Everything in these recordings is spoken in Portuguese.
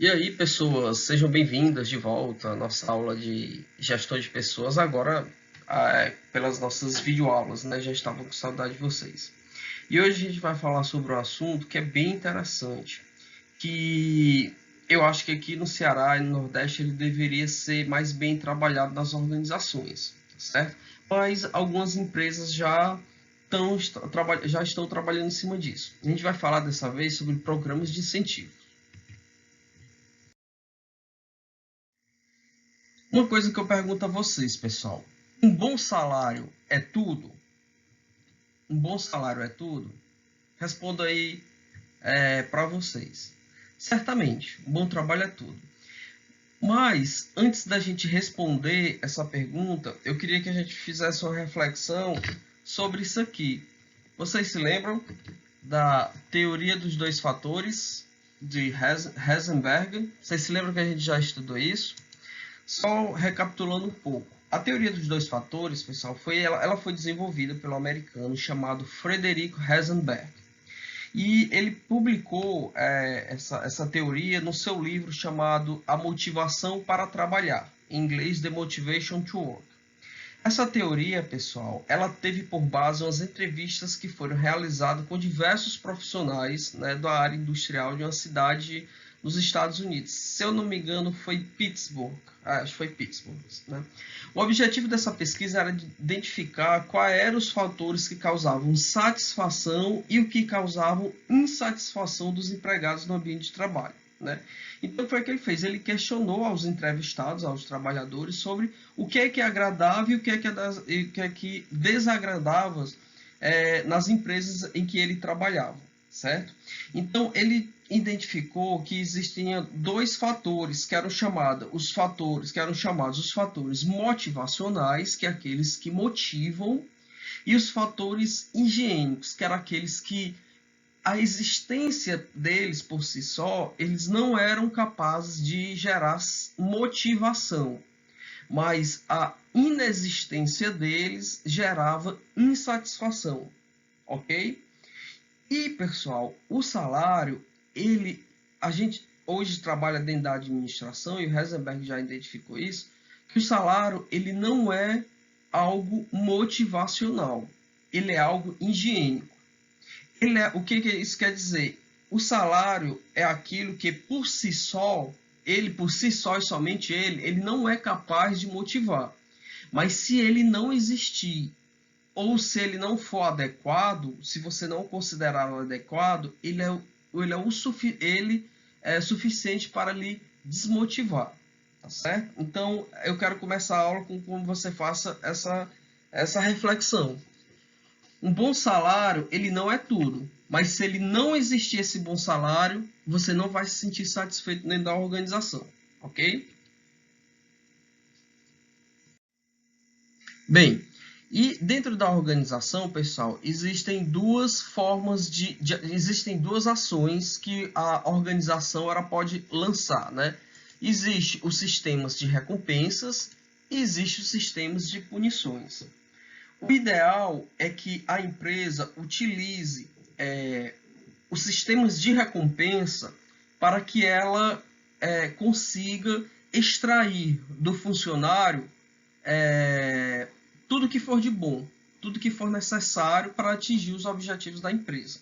E aí, pessoas, sejam bem-vindas de volta à nossa aula de gestão de pessoas, agora pelas nossas videoaulas, né? Já estava com saudade de vocês. E hoje a gente vai falar sobre um assunto que é bem interessante, que eu acho que aqui no Ceará e no Nordeste ele deveria ser mais bem trabalhado nas organizações, tá certo? Mas algumas empresas já estão trabalhando em cima disso. A gente vai falar dessa vez sobre programas de incentivo. Uma coisa que eu pergunto a vocês, pessoal: um bom salário é tudo? Um bom salário é tudo? Respondo aí para vocês. Certamente, um bom trabalho é tudo. Mas, antes da gente responder essa pergunta, eu queria que a gente fizesse uma reflexão sobre isso aqui. Vocês se lembram da teoria dos dois fatores de Heisenberg? Vocês se lembram que a gente já estudou isso? Só recapitulando um pouco. A teoria dos dois fatores, pessoal, ela foi desenvolvida pelo americano chamado Frederico Heisenberg. E ele publicou essa teoria no seu livro chamado A Motivação para Trabalhar, em inglês The Motivation to Work. Essa teoria, pessoal, ela teve por base umas entrevistas que foram realizadas com diversos profissionais, né, da área industrial de uma cidade nos Estados Unidos. Se eu não me engano, foi Pittsburgh. Acho que foi Pittsburgh, né? O objetivo dessa pesquisa era identificar quais eram os fatores que causavam satisfação e o que causavam insatisfação dos empregados no ambiente de trabalho, né? Então, foi o que ele fez. Ele questionou aos entrevistados, aos trabalhadores, sobre o que é agradável e o que é que desagradava nas empresas em que ele trabalhava, certo? Então, ele identificou que existiam dois fatores que eram chamados os fatores motivacionais, que é aqueles que motivam, e os fatores higiênicos, que eram aqueles que a existência deles por si só, eles não eram capazes de gerar motivação, mas a inexistência deles gerava insatisfação, ok? E, pessoal, o salário, a gente hoje trabalha dentro da administração, e o Heisenberg já identificou isso, que o salário, ele não é algo motivacional, ele é algo higiênico. O que isso quer dizer? O salário é aquilo que por si só, ele por si só e somente ele não é capaz de motivar. Mas se ele não existir, ou se ele não for adequado, se você não considerá-lo adequado, ele é suficiente para lhe desmotivar, tá certo? Então, eu quero começar a aula com como você faça essa reflexão. Um bom salário, ele não é tudo, mas se ele não existir esse bom salário, você não vai se sentir satisfeito dentro da organização, ok? Bem, e dentro da organização, pessoal, existem duas formas existem duas ações que a organização ela pode lançar, né? Existe os sistemas de recompensas e existe os sistemas de punições. O ideal é que a empresa utilize os sistemas de recompensa para que ela consiga extrair do funcionário tudo que for de bom, tudo que for necessário para atingir os objetivos da empresa.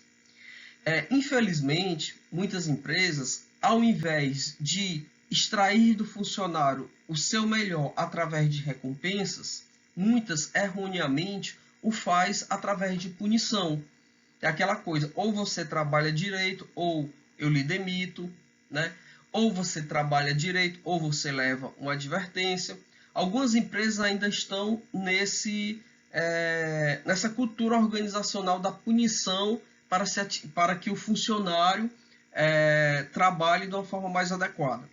Infelizmente, muitas empresas, ao invés de extrair do funcionário o seu melhor através de recompensas, muitas erroneamente o faz através de punição. É aquela coisa, ou você trabalha direito, ou eu lhe demito, né? Ou você trabalha direito, ou você leva uma advertência. Algumas empresas ainda estão nessa cultura organizacional da punição para que o funcionário trabalhe de uma forma mais adequada.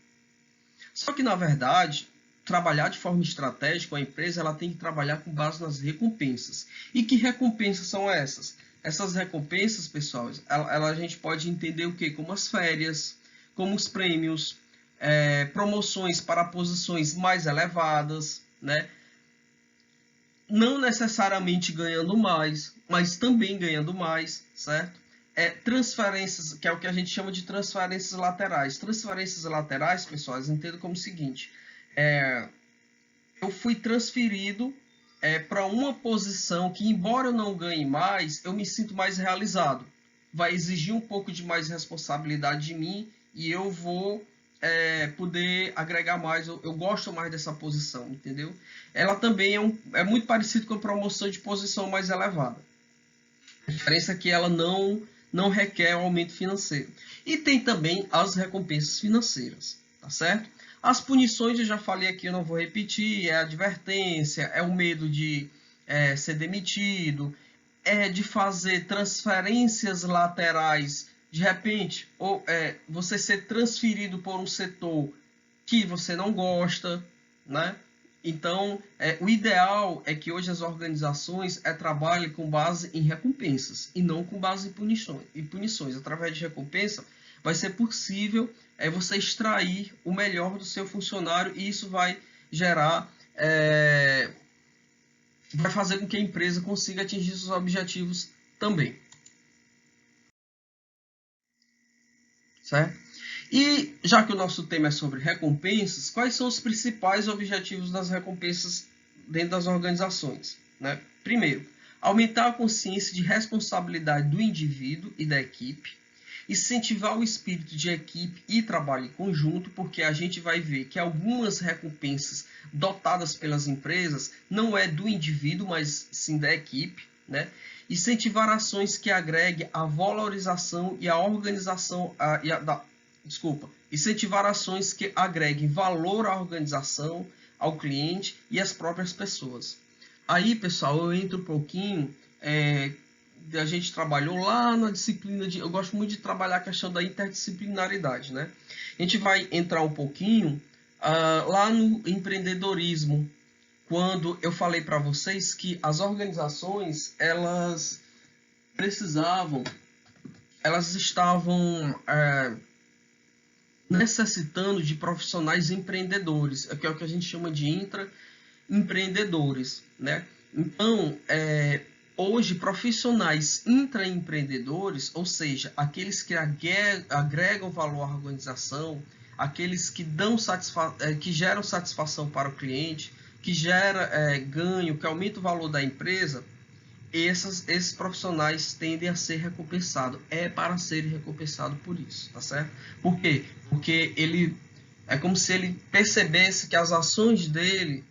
Só que, na verdade, trabalhar de forma estratégica, a empresa ela tem que trabalhar com base nas recompensas. E que recompensas são essas? Essas recompensas, pessoal, a gente pode entender o quê? Como as férias, como os prêmios, promoções para posições mais elevadas, né? Não necessariamente ganhando mais, mas também ganhando mais, certo? transferências, que é o que a gente chama de transferências laterais. Transferências laterais, pessoal, entendam como o seguinte: eu fui transferido para uma posição que, embora eu não ganhe mais, eu me sinto mais realizado. Vai exigir um pouco de mais responsabilidade de mim e eu vou poder agregar mais. Eu gosto mais dessa posição, entendeu? Ela também é muito parecida com a promoção de posição mais elevada. A diferença é que ela não requer um aumento financeiro. E tem também as recompensas financeiras, tá certo? As punições, eu já falei aqui, eu não vou repetir, é a advertência, é o medo de ser demitido, é de fazer transferências laterais, de repente, ou você ser transferido por um setor que você não gosta, né? Então, o ideal é que hoje as organizações trabalhem com base em recompensas e não com base em punições. Através de recompensa, vai ser possível você extrair o melhor do seu funcionário e isso vai gerar, vai fazer com que a empresa consiga atingir seus objetivos também. Certo? E já que o nosso tema é sobre recompensas, quais são os principais objetivos das recompensas dentro das organizações? Né? Primeiro, aumentar a consciência de responsabilidade do indivíduo e da equipe, incentivar o espírito de equipe e trabalho em conjunto, porque a gente vai ver que algumas recompensas dotadas pelas empresas não é do indivíduo, mas sim da equipe, né? Incentivar ações que agreguem a valorização e a organização, incentivar ações que agreguem valor à organização, ao cliente e às próprias pessoas. Aí, pessoal, eu entro um pouquinho, a gente trabalhou lá na disciplina eu gosto muito de trabalhar a questão da interdisciplinaridade, né? A gente vai entrar um pouquinho lá no empreendedorismo, quando eu falei para vocês que as organizações, elas estavam necessitando de profissionais empreendedores, que é o que a gente chama de intraempreendedores, né? Então, hoje, profissionais intraempreendedores, ou seja, aqueles que agregam valor à organização, aqueles que que geram satisfação para o cliente, que gera ganho, que aumenta o valor da empresa, esses profissionais tendem a ser recompensados. É para serem recompensados por isso, tá certo? Por quê? Porque ele é como se ele percebesse que as ações dele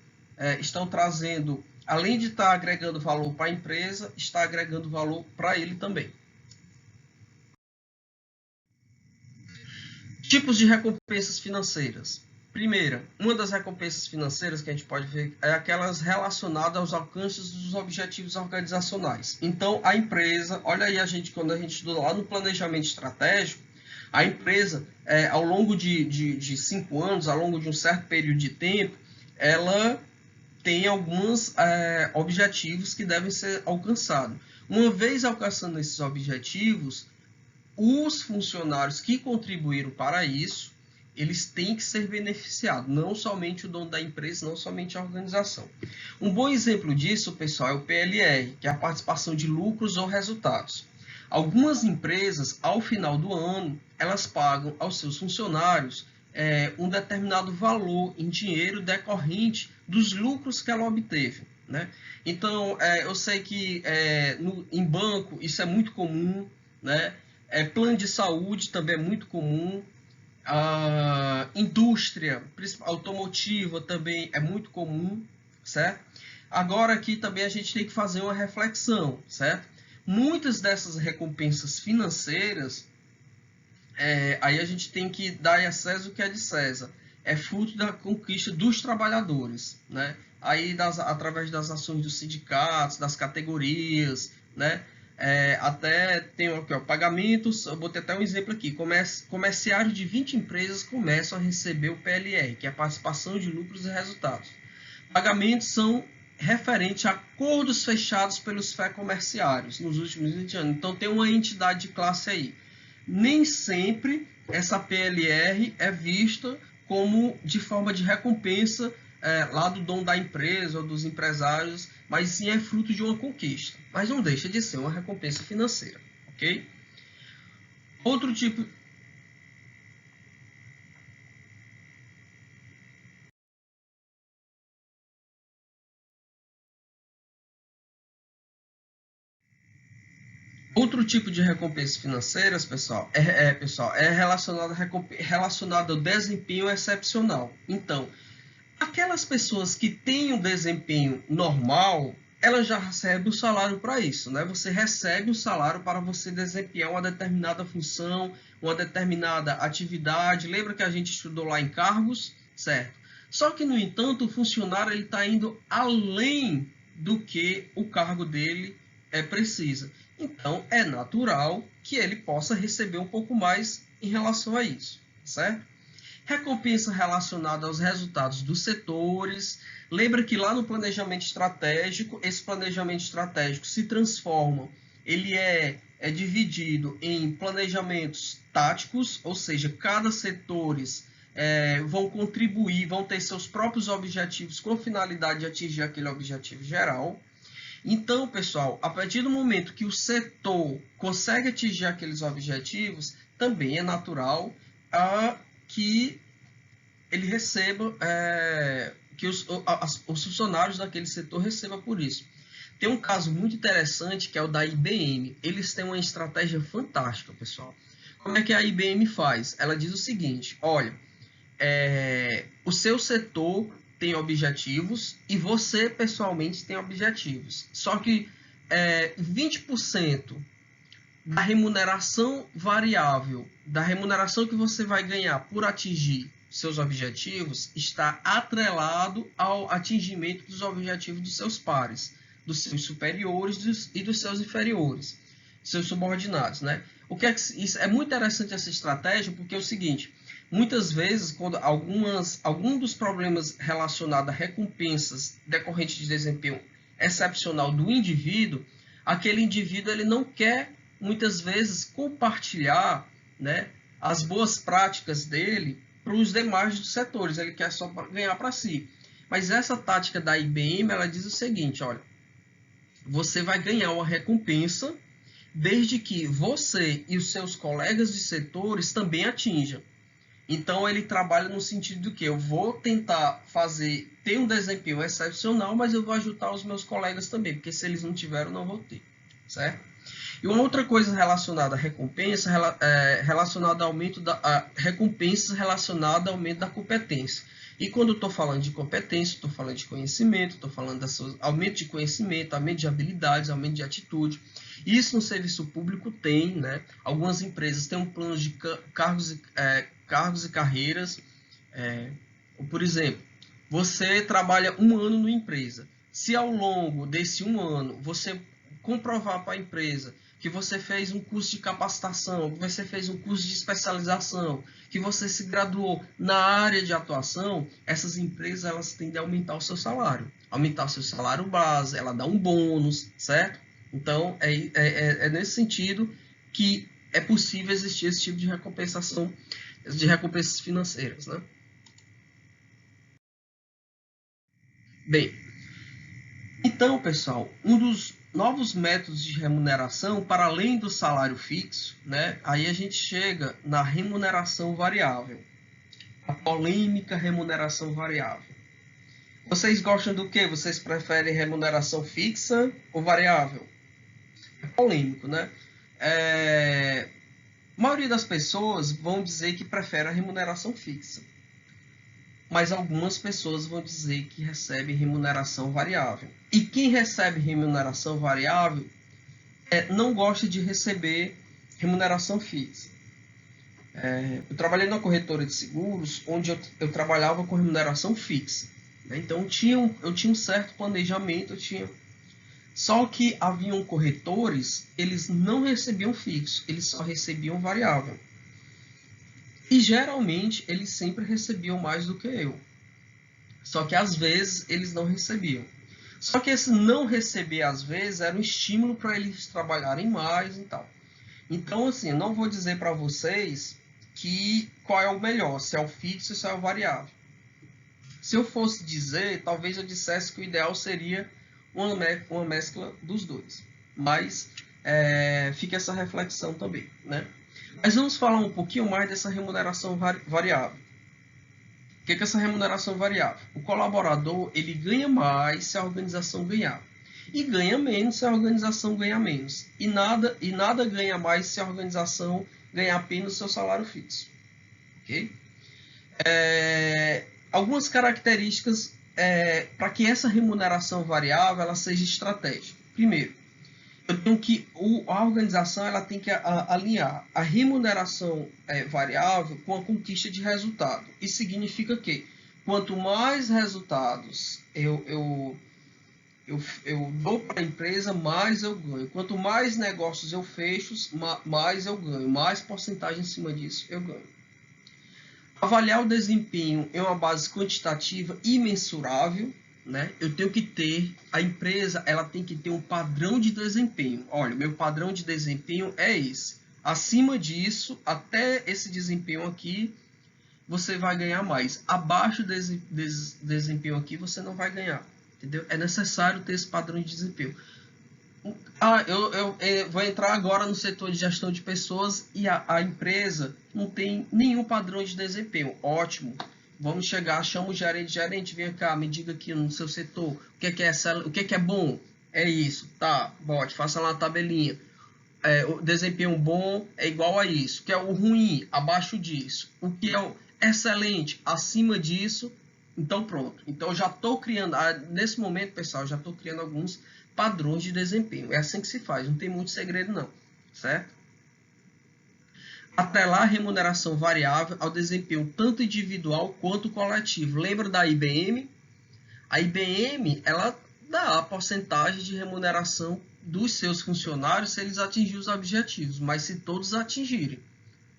estão trazendo, além de estar agregando valor para a empresa, está agregando valor para ele também. Tipos de recompensas financeiras. Primeira, uma das recompensas financeiras que a gente pode ver é aquelas relacionadas aos alcances dos objetivos organizacionais. Então, a empresa, olha aí quando a gente estuda lá no planejamento estratégico, a empresa, ao longo de 5 anos, ao longo de um certo período de tempo, ela tem alguns objetivos que devem ser alcançados. Uma vez alcançando esses objetivos, os funcionários que contribuíram para isso, eles têm que ser beneficiados, não somente o dono da empresa, não somente a organização. Um bom exemplo disso, pessoal, é o PLR, que é a participação de lucros ou resultados. Algumas empresas, ao final do ano, elas pagam aos seus funcionários um determinado valor em dinheiro decorrente dos lucros que ela obteve, né? Então, eu sei que em banco isso é muito comum, né? Plano de saúde também é muito comum. A indústria automotiva também é muito comum, certo? Agora aqui também a gente tem que fazer uma reflexão, certo? Muitas dessas recompensas financeiras, aí a gente tem que dar a César o que é de César. É fruto da conquista dos trabalhadores, né? Aí através das ações dos sindicatos, das categorias, né? Até tem aqui, ó, pagamentos, eu botei até um exemplo aqui, comerciários de 20 empresas começam a receber o PLR, que é a participação de lucros e resultados. Pagamentos são referentes a acordos fechados pelos comerciários nos últimos 20 anos. Então tem uma entidade de classe aí. Nem sempre essa PLR é vista como de forma de recompensa lá do dono da empresa ou dos empresários, mas sim é fruto de uma conquista. Mas não deixa de ser uma recompensa financeira, ok? Outro tipo Outro tipo de recompensas financeiras, pessoal, é relacionado ao desempenho excepcional. Então, aquelas pessoas que têm um desempenho normal, elas já recebem o salário para isso, né? Você recebe o salário para você desempenhar uma determinada função, uma determinada atividade. Lembra que a gente estudou lá em cargos, certo? Só que, no entanto, o funcionário ele está indo além do que o cargo dele precisa. Então, é natural que ele possa receber um pouco mais em relação a isso, certo? Recompensa relacionada aos resultados dos setores. Lembra que lá no planejamento estratégico, esse planejamento estratégico se transforma, ele é dividido em planejamentos táticos, ou seja, cada setores vão contribuir, vão ter seus próprios objetivos com finalidade de atingir aquele objetivo geral. Então, pessoal, a partir do momento que o setor consegue atingir aqueles objetivos, também é natural que ele receba, que os funcionários daquele setor recebam por isso. Tem um caso muito interessante que é o da IBM. Eles têm uma estratégia fantástica, pessoal. Como é que a IBM faz? Ela diz o seguinte: olha, o seu setor tem objetivos e você pessoalmente tem objetivos. Só que 20% da remuneração variável, da remuneração que você vai ganhar por atingir seus objetivos, está atrelado ao atingimento dos objetivos dos seus pares, dos seus superiores e dos seus inferiores, seus subordinados, né? Isso é muito interessante essa estratégia, porque é o seguinte: muitas vezes, quando algum dos problemas relacionados a recompensas decorrentes de desempenho excepcional do indivíduo, aquele indivíduo ele não quer muitas vezes compartilhar, né, as boas práticas dele para os demais dos setores, ele quer só ganhar para si. Mas essa tática da IBM, ela diz o seguinte: olha, você vai ganhar uma recompensa desde que você e os seus colegas de setores também atinjam. Então ele trabalha no sentido de que eu vou tentar ter um desempenho excepcional, mas eu vou ajudar os meus colegas também, porque se eles não tiveram, eu não vou ter, certo? E uma outra coisa relacionada à recompensa, relacionada ao aumento recompensas relacionadas ao aumento da competência. E quando eu estou falando de competência, estou falando de conhecimento, estou falando de aumento de conhecimento, aumento de habilidades, aumento de atitude. Isso no serviço público tem, né? Algumas empresas têm um plano de cargos e carreiras. Por exemplo, você trabalha um ano numa empresa. Se ao longo desse um ano você comprovar para a empresa que você fez um curso de capacitação, que você fez um curso de especialização, que você se graduou na área de atuação, essas empresas elas tendem a aumentar o seu salário. Aumentar o seu salário base, ela dá um bônus, certo? Então, é nesse sentido que é possível existir esse tipo de recompensação, de recompensas financeiras, né? Bem, então, pessoal, um dos novos métodos de remuneração, para além do salário fixo, né? Aí a gente chega na remuneração variável, a polêmica remuneração variável. Vocês gostam do quê? Vocês preferem remuneração fixa ou variável? É polêmico, né? A maioria das pessoas vão dizer que prefere a remuneração fixa, mas algumas pessoas vão dizer que recebem remuneração variável. E quem recebe remuneração variável não gosta de receber remuneração fixa. Eu trabalhei numa corretora de seguros, onde eu trabalhava com remuneração fixa, né? Então eu tinha um certo planejamento, só que haviam corretores, eles não recebiam fixo, eles só recebiam variável. E geralmente eles sempre recebiam mais do que eu. Só que às vezes eles não recebiam. Só que esse não receber às vezes era um estímulo para eles trabalharem mais e tal. Então, assim, eu não vou dizer para vocês qual é o melhor, se é o fixo ou se é o variável. Se eu fosse dizer, talvez eu dissesse que o ideal seria uma mescla dos dois. Mas fica essa reflexão também, né? Mas vamos falar um pouquinho mais dessa remuneração variável. O que é essa remuneração variável? O colaborador ele ganha mais se a organização ganhar. E ganha menos se a organização ganhar menos. E nada ganha mais se a organização ganhar apenas o seu salário fixo. Ok? Algumas características para que essa remuneração variável ela seja estratégica. Primeiro, eu tenho que a organização ela tem que alinhar a remuneração variável com a conquista de resultado. Isso significa que quanto mais resultados eu dou para a empresa, mais eu ganho. Quanto mais negócios eu fecho, mais eu ganho. Mais porcentagem em cima disso eu ganho. Avaliar o desempenho em uma base quantitativa e mensurável, né? Eu tenho que ter, a empresa ela tem que ter um padrão de desempenho. Olha, meu padrão de desempenho é esse. Acima disso, até esse desempenho aqui, você vai ganhar mais. Abaixo desse desempenho aqui, você não vai ganhar. Entendeu? É necessário ter esse padrão de desempenho. Eu vou entrar agora no setor de gestão de pessoas e a empresa não tem nenhum padrão de desempenho. Ótimo. Vamos chegar, chama o gerente. Gerente, vem cá, me diga aqui no seu setor o que é bom. É isso. Tá, bote, faça lá uma tabelinha. O desempenho bom é igual a isso. O que é o ruim? Abaixo disso. O que é o excelente? Acima disso. Então, pronto. Então, eu já estou criando, nesse momento, pessoal, já estou criando alguns padrões de desempenho. É assim que se faz, não tem muito segredo não, certo? Atrelar a remuneração variável ao desempenho tanto individual quanto coletivo. Lembra da IBM? A IBM, ela dá a porcentagem de remuneração dos seus funcionários se eles atingirem os objetivos, mas se todos atingirem.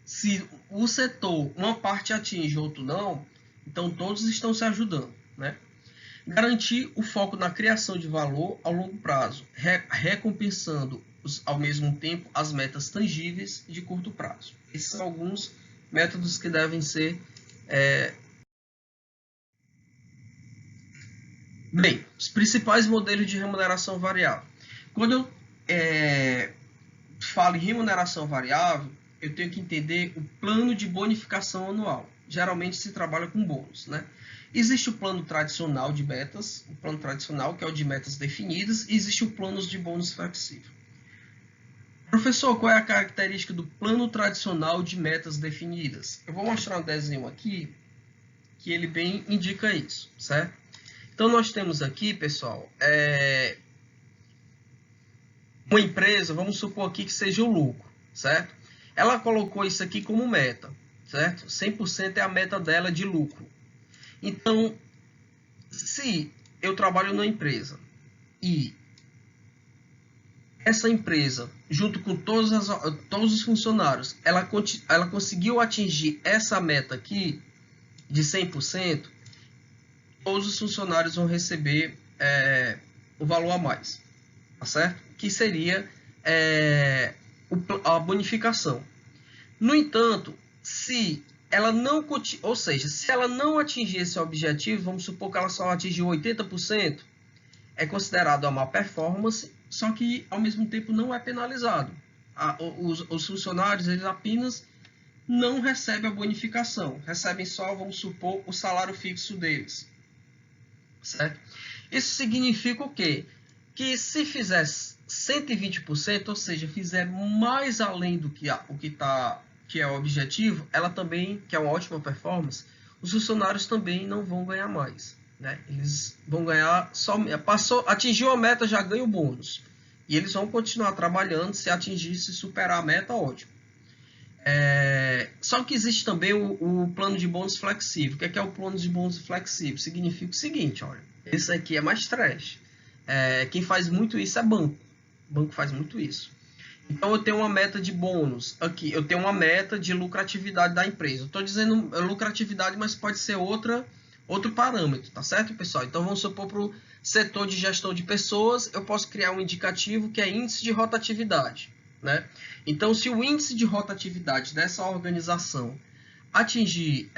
Se o setor, uma parte atinge, outro não, então todos estão se ajudando, né? Garantir o foco na criação de valor ao longo prazo, recompensando ao mesmo tempo as metas tangíveis de curto prazo. Esses são alguns métodos que devem ser... Bem, os principais modelos de remuneração variável. Quando eu falo em remuneração variável, eu tenho que entender o plano de bonificação anual. Geralmente se trabalha com bônus, né? Existe o plano tradicional de metas, o plano tradicional que é o de metas definidas, e existe o plano de bônus flexível. Professor, qual é a característica do plano tradicional de metas definidas? Eu vou mostrar um desenho aqui que ele bem indica isso, certo? Então nós temos aqui, pessoal, uma empresa, vamos supor aqui que seja o lucro, certo? Ela colocou isso aqui como meta, certo? 100% é a meta dela de lucro. Então, se eu trabalho numa empresa e essa empresa, junto com todos os funcionários, ela conseguiu atingir essa meta aqui de 100%, todos os funcionários vão receber o valor a mais, tá certo? Que seria a bonificação. No entanto, se ela não, ou seja, se ela não atingir esse objetivo, vamos supor que ela só atingiu 80%, é considerado a má performance, só que ao mesmo tempo não é penalizado. Os funcionários eles apenas não recebem a bonificação, recebem só, vamos supor, o salário fixo deles, certo? Isso significa o quê? Que se fizer 120%, ou seja, fizer mais além do que que é o objetivo, ela também, que é uma ótima performance, os funcionários também não vão ganhar mais, né? Eles vão ganhar só atingiu a meta, já ganha o bônus. E eles vão continuar trabalhando, se atingir, se superar a meta, ótimo. Só que existe também o plano de bônus flexível. O que é o plano de bônus flexível? Significa o seguinte, olha, esse aqui é mais trash. Quem faz muito isso é banco. O banco faz muito isso. Então, eu tenho uma meta de bônus aqui. Eu tenho uma meta de lucratividade da empresa. Estou dizendo lucratividade, mas pode ser outro parâmetro, tá certo, pessoal? Então, vamos supor para o setor de gestão de pessoas, eu posso criar um indicativo que é índice de rotatividade, né? Então, se o índice de rotatividade dessa organização atingir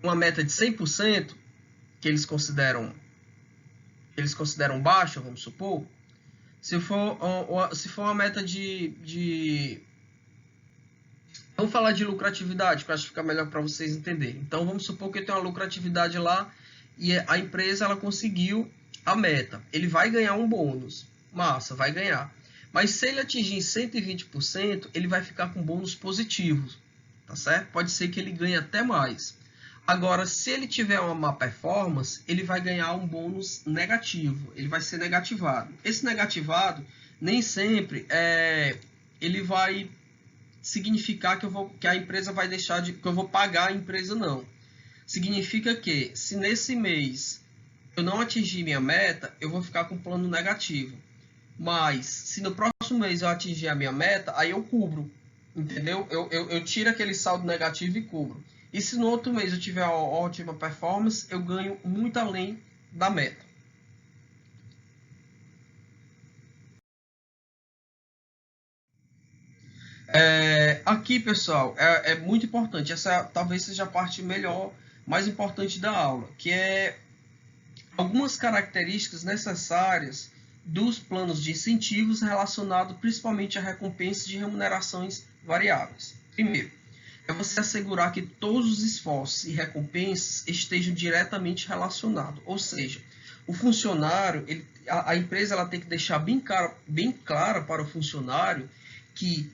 uma meta de 100%, que eles consideram baixa, vamos supor, se for uma meta de Vamos falar de lucratividade, que eu acho que fica melhor para vocês entenderem. Então, vamos supor que eu tenho uma lucratividade lá e a empresa ela conseguiu a meta. Ele vai ganhar um bônus. Massa, vai ganhar. Mas se ele atingir 120%, ele vai ficar com bônus positivos. Tá certo? Pode ser que ele ganhe até mais. Agora, se ele tiver uma má performance, ele vai ganhar um bônus negativo. Ele vai ser negativado. Esse negativado, nem sempre ele vai significar que a empresa vai deixar de... que eu vou pagar a empresa, não. Significa que, se nesse mês eu não atingir minha meta, eu vou ficar com plano negativo. Mas, se no próximo mês eu atingir a minha meta, aí eu cubro. Entendeu? Eu tiro aquele saldo negativo e cubro. E se no outro mês eu tiver uma ótima performance, eu ganho muito além da meta. Aqui, pessoal, é muito importante. Essa talvez seja a parte melhor, mais importante da aula, que é algumas características necessárias dos planos de incentivos relacionados principalmente a recompensas de remunerações variáveis. Primeiro, é você assegurar que todos os esforços e recompensas estejam diretamente relacionados. Ou seja, o funcionário, a empresa ela tem que deixar bem clara para o funcionário que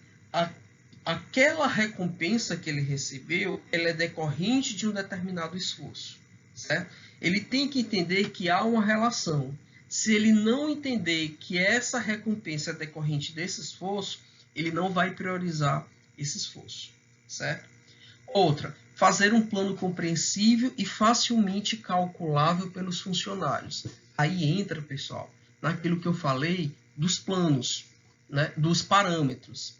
aquela recompensa que ele recebeu, ela é decorrente de um determinado esforço, certo? Ele tem que entender que há uma relação. Se ele não entender que essa recompensa é decorrente desse esforço, ele não vai priorizar esse esforço, certo? Outra, fazer um plano compreensível e facilmente calculável pelos funcionários. Aí entra, pessoal, naquilo que eu falei dos planos, né, dos parâmetros,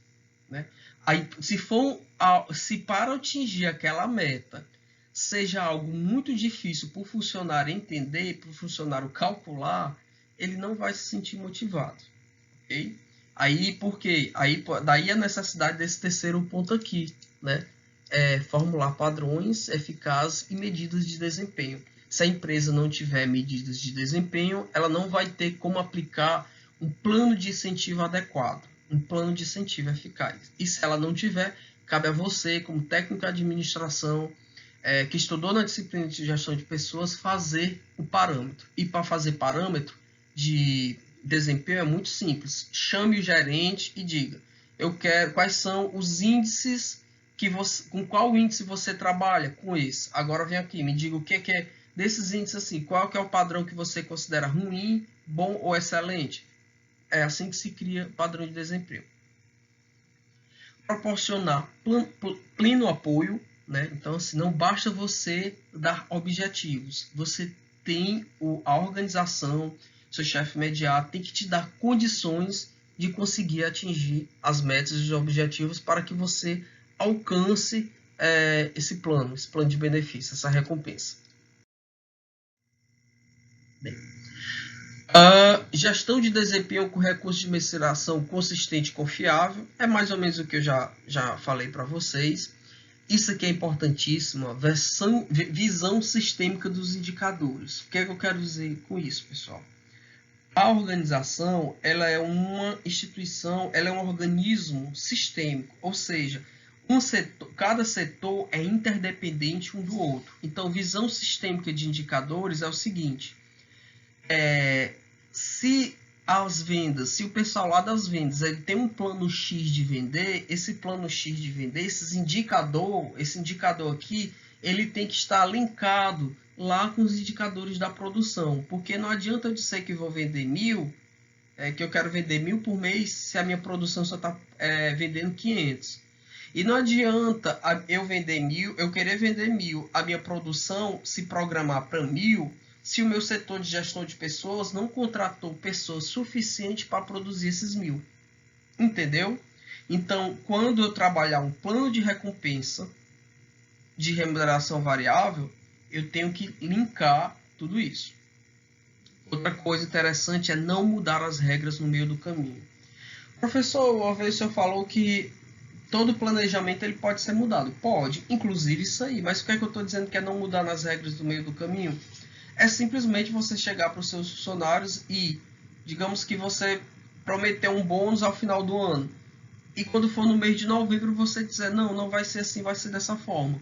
né? Aí, se para atingir aquela meta seja algo muito difícil para o funcionário entender, para o funcionário calcular, ele não vai se sentir motivado. Okay? Aí, por quê? Daí a necessidade desse terceiro ponto aqui, né? Formular padrões eficazes e medidas de desempenho. Se a empresa não tiver medidas de desempenho, ela não vai ter como aplicar um plano de incentivo adequado, um plano de incentivo eficaz. E se ela não tiver, cabe a você, como técnico de administração, que estudou na disciplina de gestão de pessoas, fazer o parâmetro. E para fazer parâmetro de desempenho é muito simples. Chame o gerente e diga: eu quero quais são os índices com qual índice você trabalha com esse. Agora vem aqui, me diga o que é desses índices assim, qual que é o padrão que você considera ruim, bom ou excelente. É assim que se cria padrão de desempenho. Proporcionar pleno apoio, né? Então, assim, não basta você dar objetivos, você tem a organização, seu chefe imediato tem que te dar condições de conseguir atingir as metas e os objetivos para que você alcance esse plano de benefício, essa recompensa. Bem, gestão de desempenho com recursos de mensuração consistente e confiável é mais ou menos o que eu já falei para vocês. Isso aqui é importantíssimo, visão sistêmica dos indicadores. O que é que eu quero dizer com isso, pessoal? A organização, ela é uma instituição, ela é um organismo sistêmico, ou seja, cada setor é interdependente um do outro. Então, visão sistêmica de indicadores é o seguinte: se o pessoal lá das vendas ele tem um plano X de vender, esse plano X de vender, esse indicador aqui, ele tem que estar linkado lá com os indicadores da produção, porque não adianta eu dizer que vou vender 1.000, que eu quero vender 1.000 por mês, se a minha produção só está vendendo 500. E não adianta eu vender 1.000, eu querer vender 1.000, a minha produção se programar para 1.000, se o meu setor de gestão de pessoas não contratou pessoas suficientes para produzir esses 1.000. Entendeu? Então, quando eu trabalhar um plano de recompensa de remuneração variável, eu tenho que linkar tudo isso. Outra coisa interessante é não mudar as regras no meio do caminho. Professor, uma vez o senhor falou que todo planejamento ele pode ser mudado. Pode, inclusive isso aí. Mas o que é que eu estou dizendo que é não mudar nas regras do meio do caminho? É simplesmente você chegar para os seus funcionários e, digamos que você prometeu um bônus ao final do ano. e quando for no mês de novembro você dizer, não, não vai ser assim, vai ser dessa forma.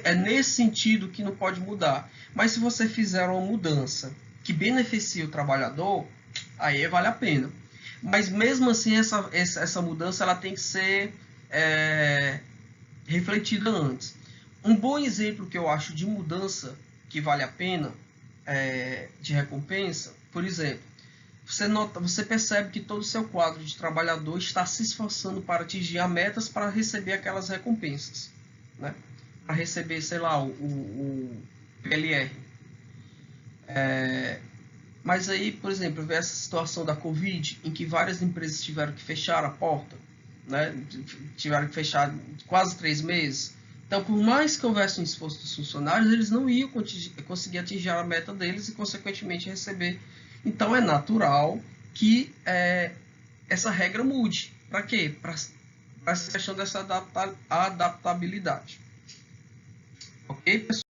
É nesse sentido que não pode mudar. Mas se você fizer uma mudança que beneficie o trabalhador, aí vale a pena. Mas mesmo assim, essa mudança ela tem que ser refletida antes. Um bom exemplo que eu acho de mudança que vale a pena, de recompensa, por exemplo, você percebe que todo o seu quadro de trabalhador está se esforçando para atingir as metas para receber aquelas recompensas, né? Para receber, sei lá, o PLR. Mas aí, por exemplo, vê essa situação da Covid, em que várias empresas tiveram que fechar a porta, né? Tiveram que fechar quase 3 meses. Então, por mais que houvesse um esforço dos funcionários, eles não iam conseguir atingir a meta deles e, consequentemente, receber. Então, é natural que essa regra mude. Para quê? Para essa questão dessa adaptabilidade. Ok, pessoal?